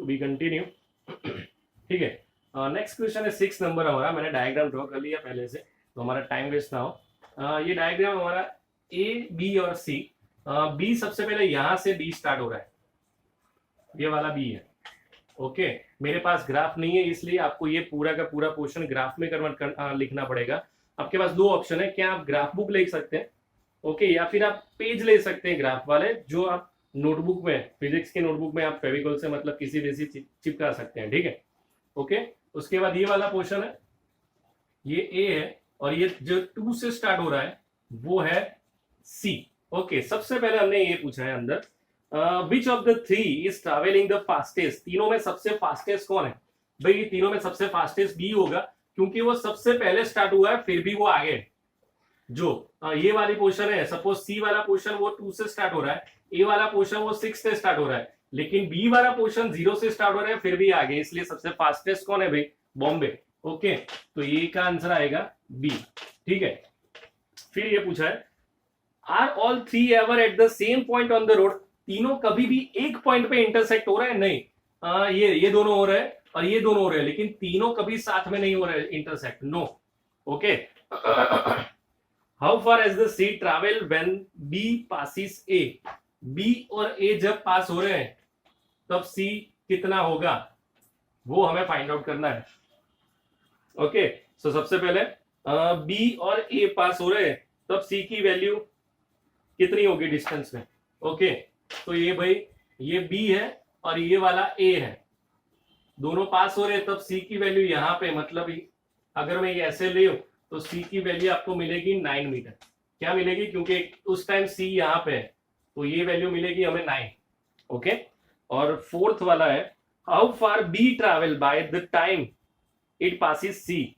To be continue. ठीक है, next question है 6 नंबर हमारा। मैंने डायग्राम ड्रॉ कर लिया पहले से, तो हमारा टाइम वेस्ट ना हो। ये डायग्राम हमारा ए बी और सी। बी सबसे पहले यहां से बी स्टार्ट हो रहा है, ये वाला बी है। ओके, मेरे पास ग्राफ नहीं है इसलिए आपको ये पूरा का पूरा पोर्शन ग्राफ में कन्वर्ट कर लिखना पड़ेगा। आपके पास दो ऑप्शन है, क्या आप ग्राफ बुक लिख सकते हैं, ओके, या फिर आप पेज ले सकते हैं ग्राफ वाले, जो आप नोटबुक में, फिजिक्स के नोटबुक में आप फेविकोल से मतलब किसी भी चिपका सकते हैं। ठीक है, ओके। उसके बाद ये वाला पोर्शन है, ये ए है, और ये जो 2 से स्टार्ट हो रहा है वो है सी। ओके, सबसे पहले हमने ये पूछा है अंदर, which of the three is travelling the fastest. तीनों में सबसे फास्टेस्ट कौन है? भाई ये तीनों में सबसे फास्टेस्ट बी होगा, क्योंकि वो सबसे पहले स्टार्ट हुआ है, फिर भी वो आगे जो ये वाली पोर्शन है, सपोज सी वाला पोर्शन वो 2 से स्टार्ट हो रहा है, ए वाला पोर्शन वो 6 से स्टार्ट हो रहा है, लेकिन बी वाला पोर्शन 0 से स्टार्ट हो रहा है, फिर भी आगे, इसलिए सबसे फास्टेस्ट कौन है भाई? बॉम्बे। ओके, तो ये का आंसर आएगा बी। ठीक है, फिर ये पूछा है, are all three ever at the same point on the road. तीनों कभी भी एक पॉइंट पे इंटरसेक्ट हो रहे हैं? नहीं, ये दोनों हो रहे हैं और ये दोनों हो रहे हैं, लेकिन तीनों कभी साथ में नहीं हो रहे intersect, no. Okay, how far has the C travel when B passes A. B और ए जब पास हो रहे हैं तब सी कितना होगा, वो हमें फाइंड आउट करना है। ओके, सो सबसे पहले बी और ए पास हो रहे हैं तब सी की वैल्यू कितनी होगी डिस्टेंस में। ओके, तो ये भाई ये बी है और ये वाला ए है, दोनों पास हो रहे हैं, तब सी की वैल्यू यहाँ पे, मतलब अगर मैं ये ऐसे ले तो सी की वैल्यू आपको मिलेगी 9 मीटर। क्या मिलेगी? क्योंकि उस टाइम सी यहाँ पे है, तो ये वैल्यू मिलेगी हमें 9। ओके, और फोर्थ वाला है, how far B travel by the time it passes C.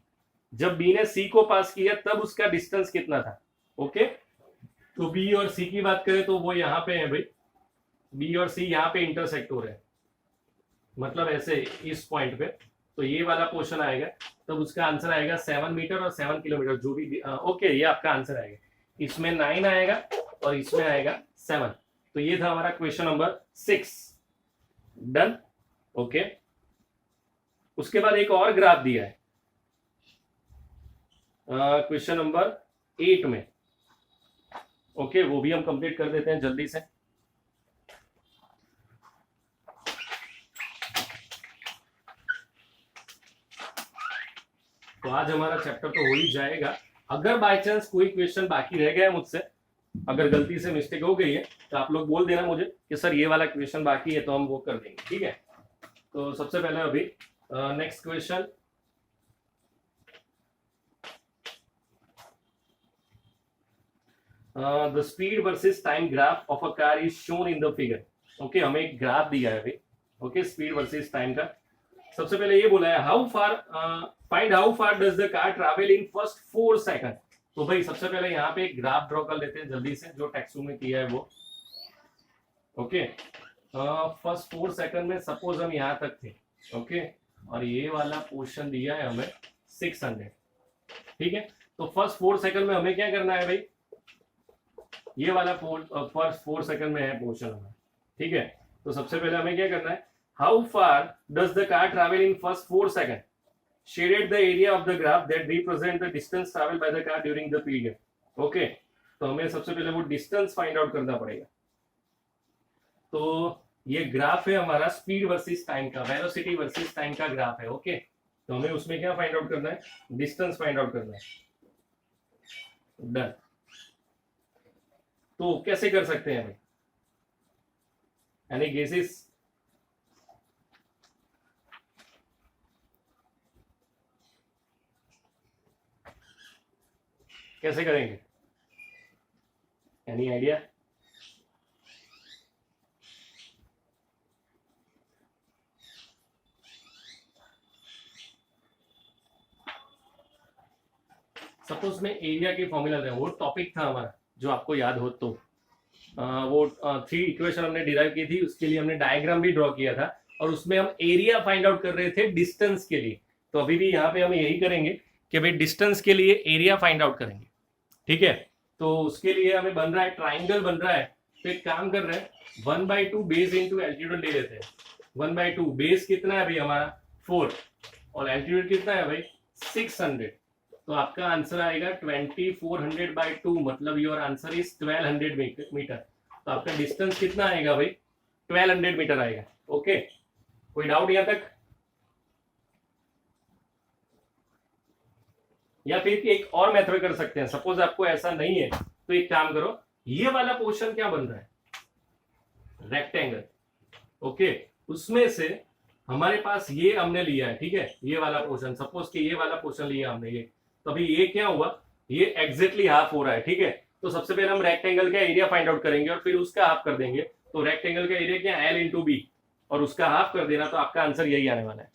जब बी ने सी को पास किया तब उसका डिस्टेंस कितना था। ओके, तो बी और सी की बात करें तो वो यहाँ पे है भाई, बी और सी यहाँ पे इंटरसेक्ट हो रहे हैं, मतलब ऐसे इस पॉइंट पे, तो ये वाला पोर्शन आएगा, तब उसका आंसर आएगा 7 मीटर और 7 किलोमीटर, जो भी। ओके, ये आपका आंसर आएगा। इसमें 9 आएगा और इसमें आएगा 7। तो ये था हमारा क्वेश्चन नंबर 6। डन। ओके, उसके बाद एक और ग्राफ दिया है क्वेश्चन नंबर 8 में। ओके, वो भी हम कंप्लीट कर देते हैं जल्दी से। तो आज हमारा चैप्टर तो हो ही जाएगा। अगर बाय चांस कोई क्वेश्चन बाकी रह गया है मुझसे, अगर गलती से मिस्टेक हो गई है, तो आप लोग बोल देना मुझे कि सर ये वाला क्वेश्चन बाकी है, तो हम वो कर देंगे। ठीक है, तो सबसे पहले अभी next question, the speed versus time graph of a car is shown in the figure. Okay, हमें एक ग्राफ दिया है अभी। ओके, स्पीड वर्सेस टाइम का। सबसे पहले ये बोला है, how far find how far does the car travel in first 4 second. तो भाई सबसे पहले यहाँ पे एक ग्राफ ड्रॉ कर लेते हैं जल्दी से, जो टेक्स्ट में किया है वो। ओके, फर्स्ट 4 सेकंड में सपोज हम यहाँ तक थे। ओके, और ये वाला पोर्शन दिया है हमें 600। ठीक है, तो फर्स्ट 4 सेकंड में हमें क्या करना है भाई, ये वाला फर्स्ट 4 सेकंड में है पोर्शन हमें। ठीक है, तो सबसे पहले हमें क्या करना है, how far does the car travel in first 4 second, shaded the area of the graph that represent the distance travel by the car during the period. Okay, तो हमें सबसे पहले वो डिस्टेंस फाइंड आउट करना पड़ेगा। तो ये ग्राफ है हमारा स्पीड वर्सेस टाइम का, वेलोसिटी वर्सेस टाइम का ग्राफ है। ओके, तो हमें उसमें क्या फाइंड आउट करना है, डिस्टेंस फाइंड आउट करना है। डन। तो कैसे कर सकते हैं हमें, एनी गेसेस? कैसे करेंगे, एनी आइडिया? सपोज में एरिया की फॉर्मूला है, वो टॉपिक था हमारा जो आपको याद हो तो, वो 3 इक्वेशन हमने डिराइव की थी, उसके लिए हमने डायग्राम भी ड्रॉ किया था, और उसमें हम एरिया फाइंड आउट कर रहे थे डिस्टेंस के लिए। तो अभी भी यहाँ पे हम यही करेंगे कि भाई डिस्टेंस के लिए एरिया फाइंड आउट करेंगे। ठीक है, तो उसके लिए हमें बन रहा है ट्राइंगल बन रहा है, तो एक काम कर रहे हैं 1/2 बेस इंटू एल्टीट्यूड ले लेते हैं। 1/2, बेस कितना है भाई हमारा 4 और एल्टीट्यूड कितना है भाई 600, तो आपका आंसर आएगा 2400/2, मतलब योर आंसर इज 1200 मीटर। तो आपका डिस्टेंस कितना आएगा भाई 1200 मीटर आएगा। ओके, कोई डाउट यहां तक? या फिर एक और मेथड कर सकते हैं, सपोज आपको ऐसा नहीं है तो एक काम करो, ये वाला पोर्शन क्या बन रहा है रेक्टेंगल, ओके, उसमें से हमारे पास ये हमने लिया है, ठीक है, ये वाला पोर्शन, सपोज कि ये वाला पोर्शन लिया हमने ये, तो अभी ये क्या हुआ, ये एग्जैक्टली हाफ हो रहा है, ठीक है। तो सबसे पहले हम रेक्टेंगल का एरिया फाइंड आउट करेंगे और फिर उसका हाफ कर देंगे। तो रेक्टेंगल का एरिया क्या L इंटू बी और उसका हाफ कर देना, तो आपका आंसर यही आने वाला है,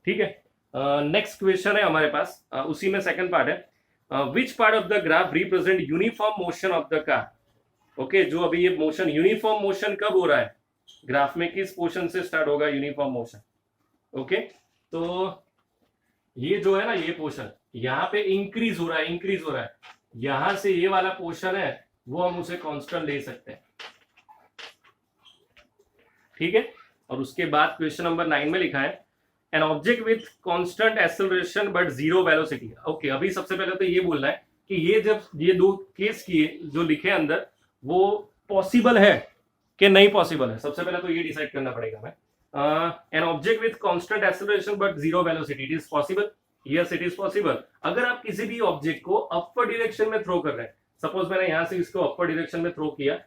ठीक है। नेक्स्ट क्वेश्चन है हमारे पास, उसी में सेकंड पार्ट है, which part of the graph represent uniform motion of the car. Okay, जो अभी ये मोशन यूनिफॉर्म मोशन कब हो रहा है ग्राफ में, किस पोर्शन से स्टार्ट होगा यूनिफॉर्म मोशन। ओके, तो ये जो है ना ये पोर्शन यहाँ पे इंक्रीज हो रहा है, इंक्रीज हो रहा है, यहां से ये वाला पोर्शन है वो हम उसे कांस्टेंट ले सकते हैं, ठीक है। और उसके बाद क्वेश्चन नंबर 9 में लिखा है an object with constant acceleration but zero velocity. Okay, अभी सबसे पहले तो ये बोलना है कि ये जब ये दो केस किए जो लिखे अंदर वो पॉसिबल है कि नहीं पॉसिबल है, सबसे पहले तो ये डिसाइड करना पड़ेगा हमें। An object with constant acceleration but zero velocity, it is possible, yes it is possible. अगर आप किसी भी ऑब्जेक्ट को अपर डायरेक्शन में थ्रो कर रहे हैं, सपोज मैंने यहां से इसको अपर डायरेक्शन में थ्रो किया,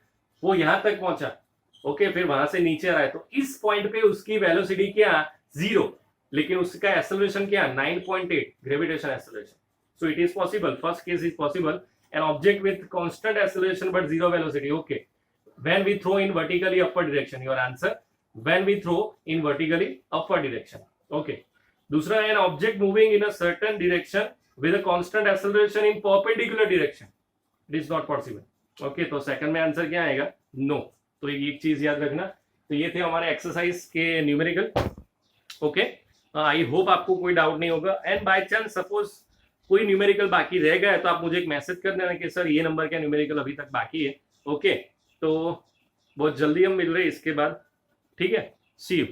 वो यहां तक पहुंचा, ओके, फिर वहां से नीचे आ रहा है, तो इस पॉइंट पे उसकी वेलोसिटी क्या 0, लेकिन उसका एक्सेलरेशन क्या 9.8 gravitation acceleration. So it is possible, first case is possible, an object with constant acceleration but zero velocity. Okay, when we throw in vertically upward direction, your answer when we throw in vertically upward direction। okay, दूसरा है an object moving in a certain direction with a constant acceleration in perpendicular direction, it is not possible। okay, तो second में answer क्या आएगा no. तो एक चीज याद रखना, तो ये थे हमारे एक्सरसाइज के न्यूमेरिकल। ओके, आई होप आपको कोई डाउट नहीं होगा, एंड बाय चांस सपोज कोई न्यूमेरिकल बाकी रह गया है तो आप मुझे एक मैसेज कर देना कि सर ये नंबर का न्यूमेरिकल अभी तक बाकी है। ओके, तो बहुत जल्दी हम मिल रहे हैं इसके बाद, ठीक है, सी यू।